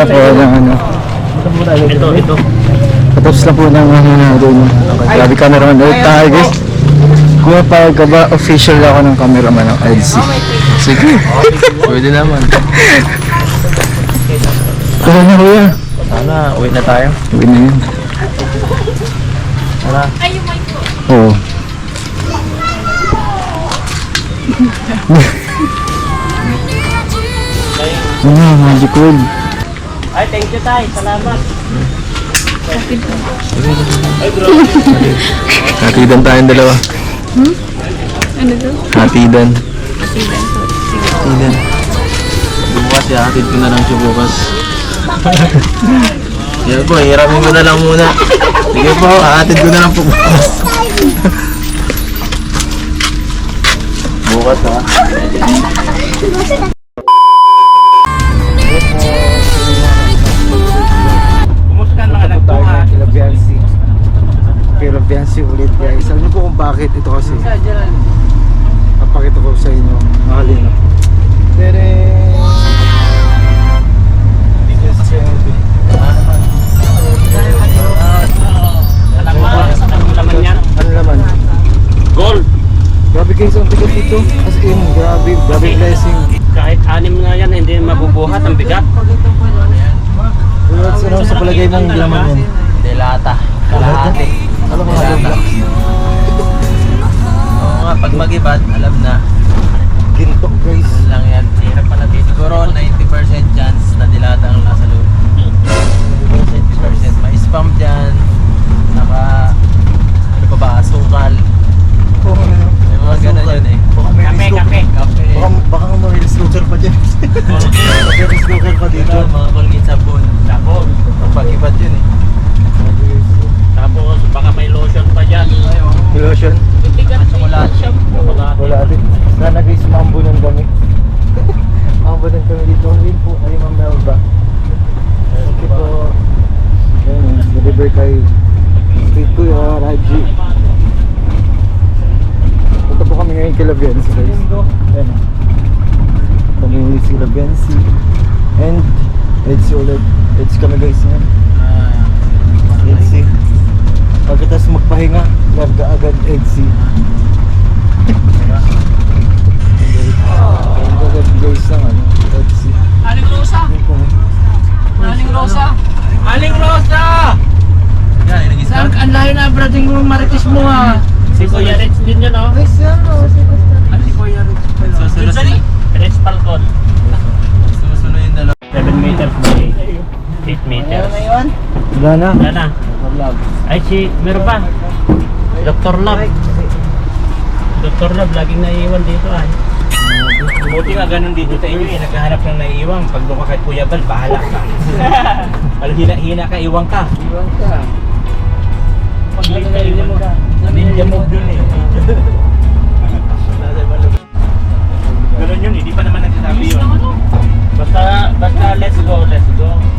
lang po ng ano. Ito. Patapos lang po ng doon. Grabe cameraman ulit tayo guys. Kuya Pao ka ba? Official ako ng cameraman ng LC. Sige. Pwede naman. Kaya na kuya. Sana, uwi na tayo. Uwi na yun. Tara. Oo. Magic world. Ay, thank you, Tay. Salamat. Hatidan tayong dalawa. Ano to? Hatidan. Hatidan. Hatidan. Bukas, hatid ko na lang siya bukas. Yan po, hiramin ko na lang muna. Sige po, hatid ko na lang po bukas. Bukas ha. Kila Biancy ulit guys. Alam niyo po kung bakit ito kasi. Papakita ko sa inyo. Mahalin no. Tere. Ano naman? Gold. Grabe guys, ang bigat dito. As in, grabe blessing. Kahit 6 na yan, hindi mabubuhat ang bigat. Ano sa palagay mong laman yan? Delata. Kalahati. Alam mo nga Delata. Oo nga, pag mag-ibad, alam na. ginto guys. Yun lang yan. Hirap pa natin. Siguro 90% chance na dilata ang nasa loob. 90% may spam dyan. Saka, ano pa ba, asukal. May mga ganun yun eh. Kape. Baka may snooker pa dyan. May snooker pa dito. Dito, mga Colgate sabon. Tapos, Pag-ibad yun eh. tapos baka may lotion pa dyan. Lotion? Chocolate. Wala din. Sana guys, maambunan kami. Maambunan kami dito. Yun po ay Ma'am Melba. Thank you po. Ayun, deliver kay Street Kuya Raji. Punta po kami ngayon kay Labiensi guys. Ayun. Kami si Labiensi. And Edsi ulit. Edsi kami guys ngayon. Edsi. Pagkatapos magpahinga, larga agad Edsi. Agad guys ng ano, Edsi. Aling Rosa! Aling Rosa! Yan, inagis Saan ang layo na brating mo marites mo ha? Si Kuya Rich din yun oh. Guys, Ano si Kuya Rich? Susunod Yun saan Rich Falcon. Susunod yung dalawa. 7 meters by 8 meters. Wala na. Wala na. Ay si, meron ba? Dr. Love. Dr. Love, laging naiiwan dito ay. Buti nga ganun dito sa inyo eh, naghahanap ng naiiwan. Pag doon ka kay Kuya Bal, bahala ka. Pag hina ka, iwan ka. Pag late ka, iwan ka. Ninja move dun eh. Ganun yun, hindi pa naman nagsasabi yun. Basta let's go.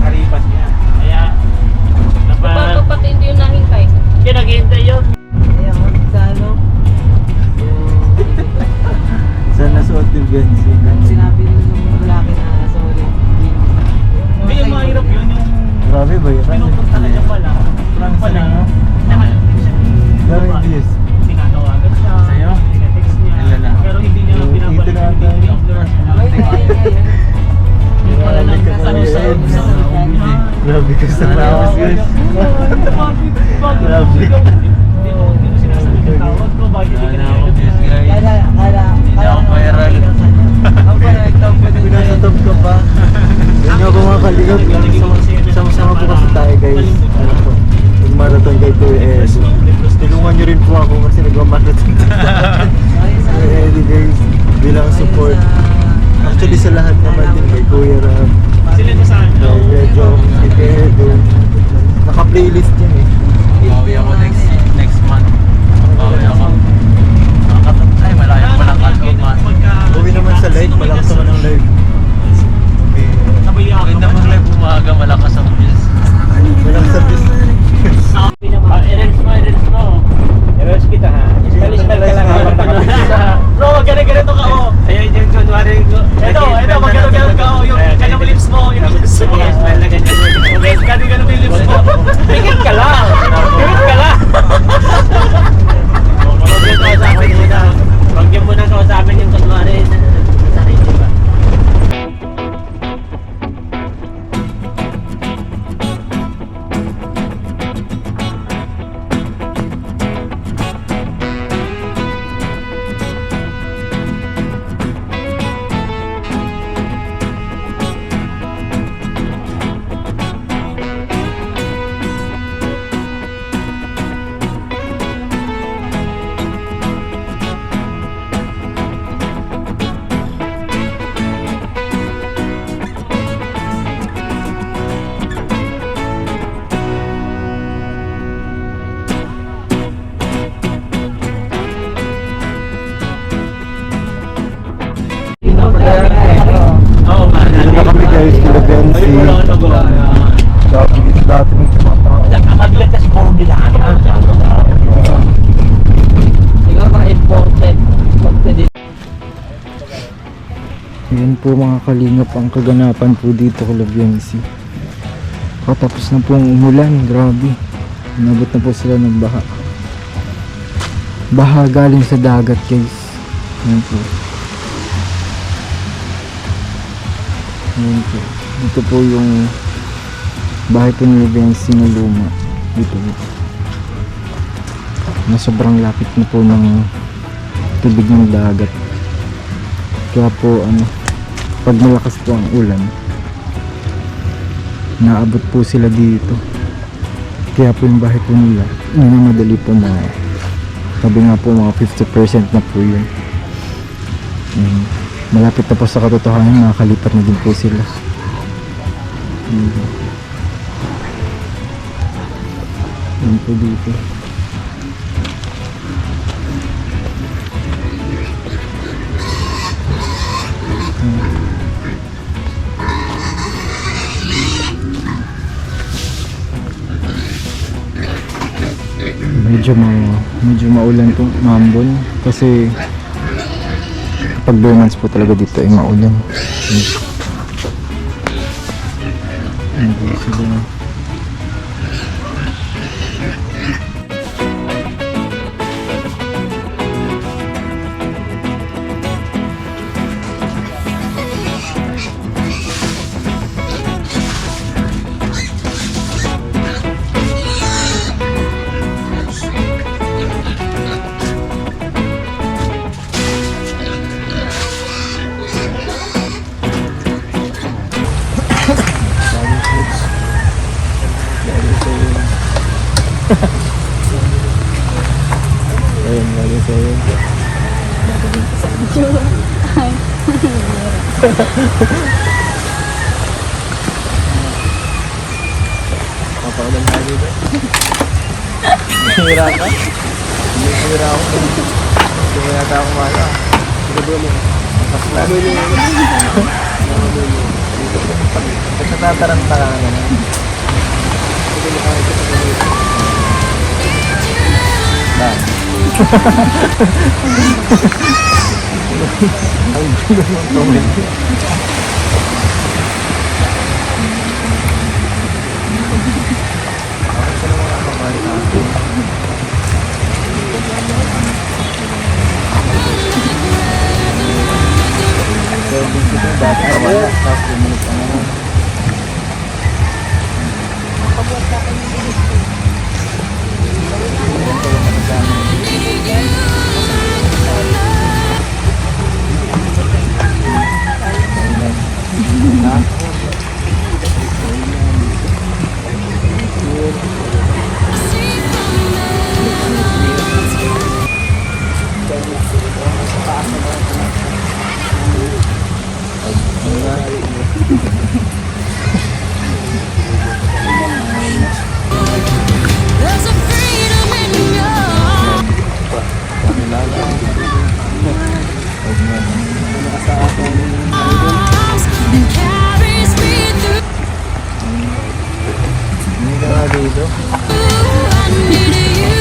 Haripas niya. Kaya, Bakit pati hindi yung nahintay? hindi naghihintay yun. Saan nasuot yung Benzi? Sinabi nung lalaki na sorry. Hindi yung mahirap yun, yung Grabe ba yun? pinupunta na niya pala. Pala, no? Grabe this. Tinatawagan siya. Sa'yo? Tinatext niya. Ilan na? Pero hindi niya Yung binabalik ito na yung tayo. pictures. Yung pala nang Grabe ka nasa sa Grabe ka sa tawas guys. Grabe. Hindi mo sinasabi ng tawag ko. Bakit hindi ka Ano, yes na guys. Kala. Hindi ako viral. Ang panagtang pa din. Pinasatop ka pa. Yan nyo ako mga kaligap. Sama-sama po kasi tayo guys. Ano po? Mag-marathon kay Kuya Eddie. Tulungan nyo rin po ako kasi nag-marathon Kuya Eddie guys. Bilang support. Actually sa lahat naman din kay Kuya Ram. Sila na saan? Kay Kuya Jong. Kay Kuya Edo. Naka-playlist yun eh. Bawi ako next month. Bawi ako. Ay, malayo pa lang cut-off man. Uwi naman sa live. Malakas naman ang live. Okay. Sabay ako. Maganda mag-live umaga, malakas ang views. Malakas sa bis. Errands mo. Errands kita ha. Spanish bell ka lang ha. Bro, ganito ka oh. Ayun yung kunwari ko. Ito, magano ka oh. Yung kanang lips mo. Yung lips mo. po mga kalingap ang kaganapan po dito kay Labiansi. Katapos na pong umulan, grabe. Inabot na po sila ng baha. Baha galing sa dagat guys. Ayan po. Ayan po. Dito po yung bahay po ni Labiansi na luma. Dito po. Na sobrang lapit na po ng tubig ng dagat. Kaya po pag malakas po ang ulan, naabot po sila dito. Kaya po yung bahay po nila madali po sabi nga po mga 50% na po yun. Malapit na po sa katotohanan, nakakalipat na din po sila. Yan po dito. Medyo maulan po, maambon kasi kapag 2 months po talaga dito ay maulan. Hindi sila. Ayun, lagi sa'yo. Papaulan tayo dito. Hira ka? Hira ako. Hindi mo yata ako mala. Mas ba't natataranta ka naman? Ba? Ang gulo ng comment. Bakit ka naman ang kamali natin? Pero dito ko dati wala. Tapos lumunod ka naman. There's a freedom in your arms that carries me through. Hindi ka nga dito. I need you.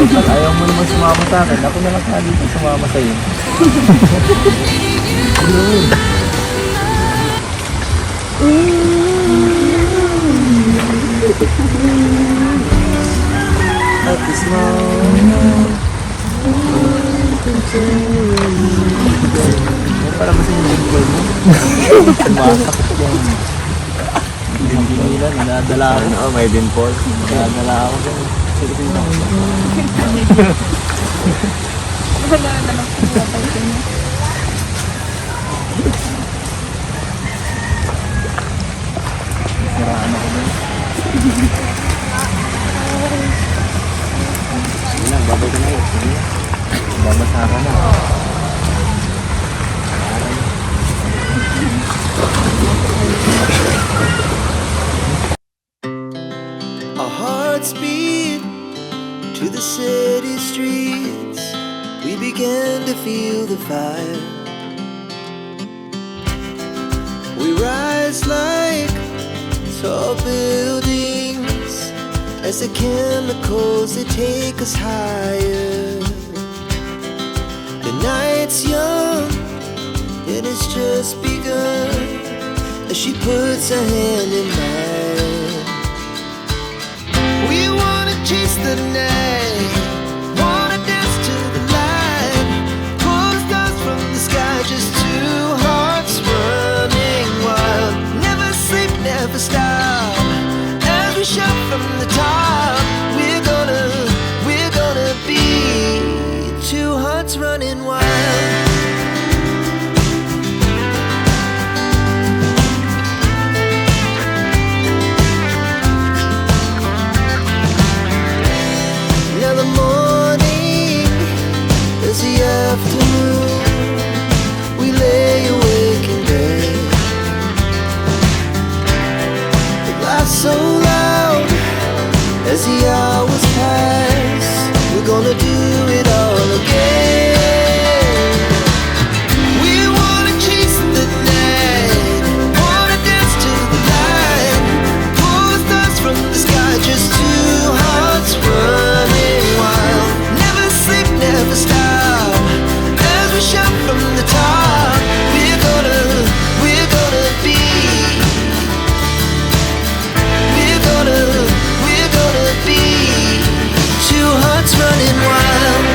Ayaw mo naman sumama sa akin. Ako na lang sa dito sumama sa'yo. At this moment, para ba sa yung lingkol mo? Sumasakit yan. Hindi nila, nadadala ako. Oo, may dimple. Nadadala ako dyan. Wala naman po patay ko niya. Siraan ako dyan. Sige lang, babay ka na yun. Godspeed to the city streets. We began to feel the fire. We rise like tall buildings as the chemicals they take us higher. The night's young and it's just begun as she puts her hand in mine. We wanna chase the night, wanna dance to the light, pull the stars from the sky, just two hearts running wild. Never sleep, never stop, as we shout from the top. We're gonna be two hearts running wild. Now the morning is the afternoon. We lay awake in bed. The laughs so loud as the hours pass. We're gonna do it all again. We wanna chase the night, wanna dance to the light, pull the stars from the sky, just two hearts running wild. Never sleep, never stop, as we shout from the top. We're gonna be, we're gonna be two hearts running wild.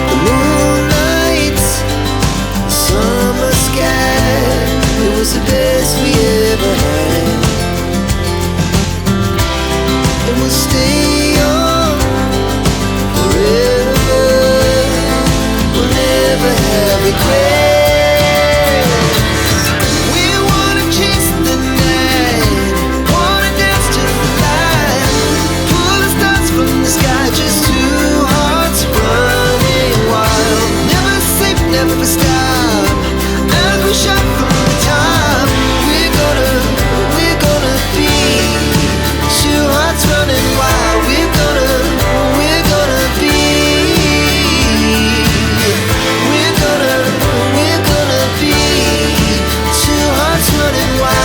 The moonlight, summer sky, it was the best we ever had. And we'll stay on forever. We'll never have regrets. We wanna chase the night, wanna dance to the light, pull the stars from the sky, just two hearts running wild. Never sleep, never stop, as we shout from the top. We're gonna be two hearts running wild. We're gonna be, we're gonna be two hearts running wild.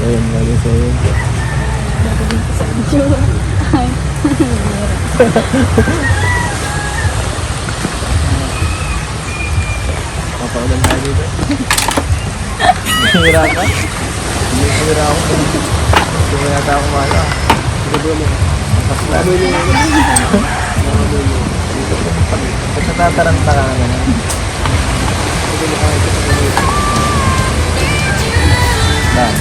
Ayun, lagi sa'yo. Papaulan tayo dito. Hira ka? Hindi hira ako. Hindi mo yata ako mala. Ba't natataranta ka na naman? Ba?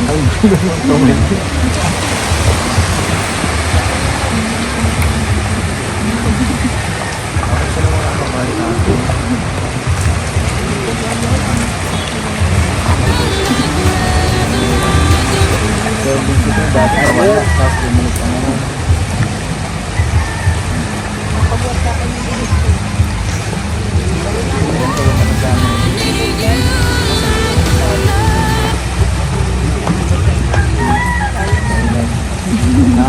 Ang gulo ng comment. Bakit ka naman kapamali natin? Pero dito yung dati nawala, tapos bumalik ka naman. Ha?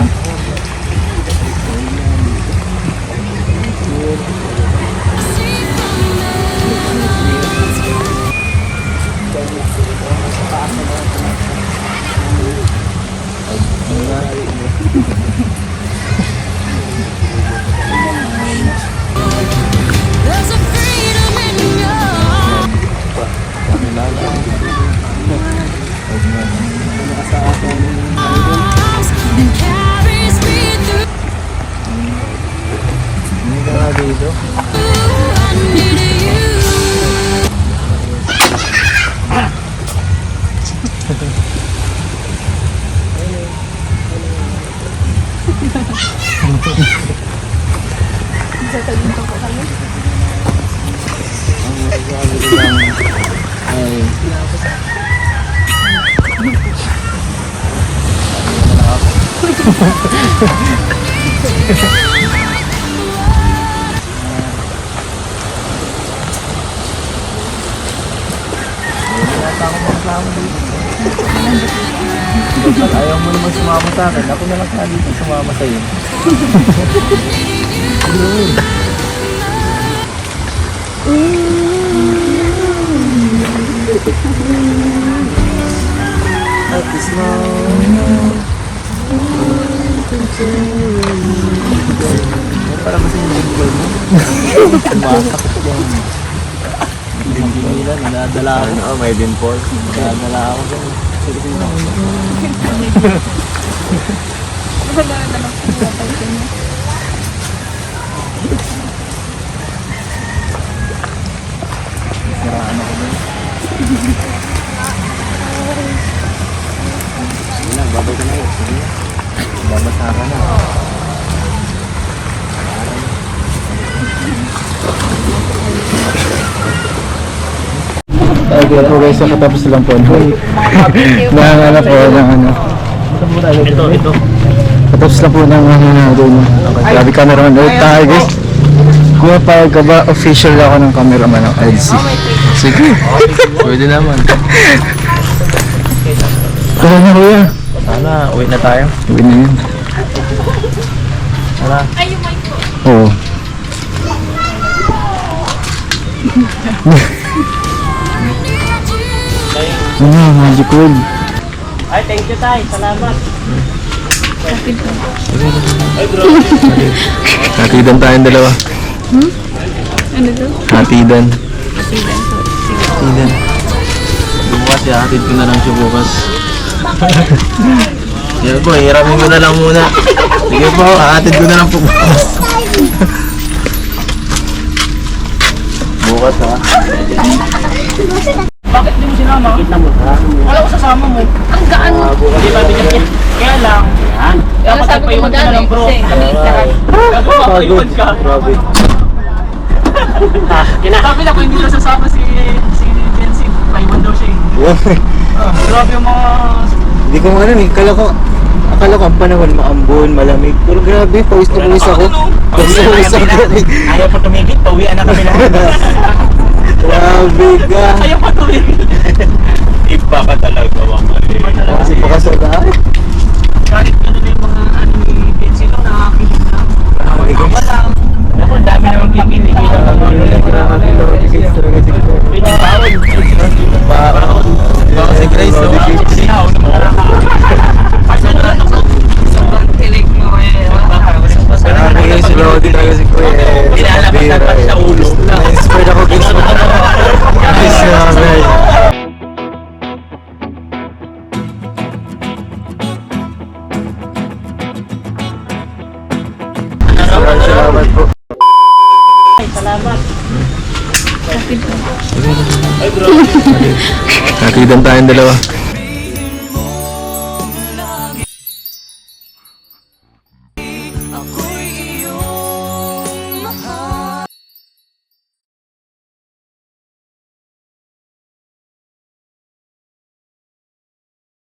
Ayaw mo naman sumama sa akin. Ako na lang ka dito sumama sa'yo. At this moment, para kasi yung lingkol mo. Sumasakit yung lingkol nila. Nadadala ako. Ano, may dimple. Nadadala ako dyan. Wala naman po napansin niya. Siraan ako dyan. Sige lang, babay ka na yun. Sige lang. Babasa ka na. Okay po guys, katapos lang po. Nangangana po ng ano. Ito. Katapos lang po ng ano doon. Grabe cameraman ulit tayo guys. Kumapayag ka ba? Official ako ng cameraman ng LC. Sige. Pwede naman. Kaya na kuya. Sana, uwi na tayo. Uwi na yun. Tara. Oo. Ano, magic world. Ay, thank you, Tay. Salamat. Hatidan tayong dalawa. Ano daw? Hatidan. Asidan po. Sige. Hatidan. Bukas, hatid ko na lang siya bukas. Sige po, hiramin ko na lang muna. Sige po, hatid ko na lang po bukas. Bukas ha. Bakit di mo sinama? Kita mo, ha? Wala ko sasama mo. Ang gaan mo. Hindi ba binigyan niya? Kaya lang. Yan. Kaya Sabi ko magpapaiwan ka na lang, bro. Magpapaiwan ka. Grabe. Sabi na kung hindi daw sasama si Jensi, paiwan daw siya eh. Grabe yung mga... Hindi ko ano eh, akala ko ang panahon maambon, malamig. Pero grabe, pawis na pawis ako. Pawis na pawis ako. Ayaw pa tumigit, pauwian na kami lahat. Grabe ka. Ayaw pa tumigit. Iba ka talaga, Kasi pakasal ka. Kahit ano na yung mga ano ni Jensi no, nakakilig na. Wala. Ako, dami naman kikilig. Baka si Grace, no? Sobrang kilig mo eh. Grabe kayo si Lodi talaga si Kuya. Pinalabasan pa sa ulo. Na-inspired ako guys. Guys, grabe. Salamat po. Salamat. Hatidan tayong dalawa.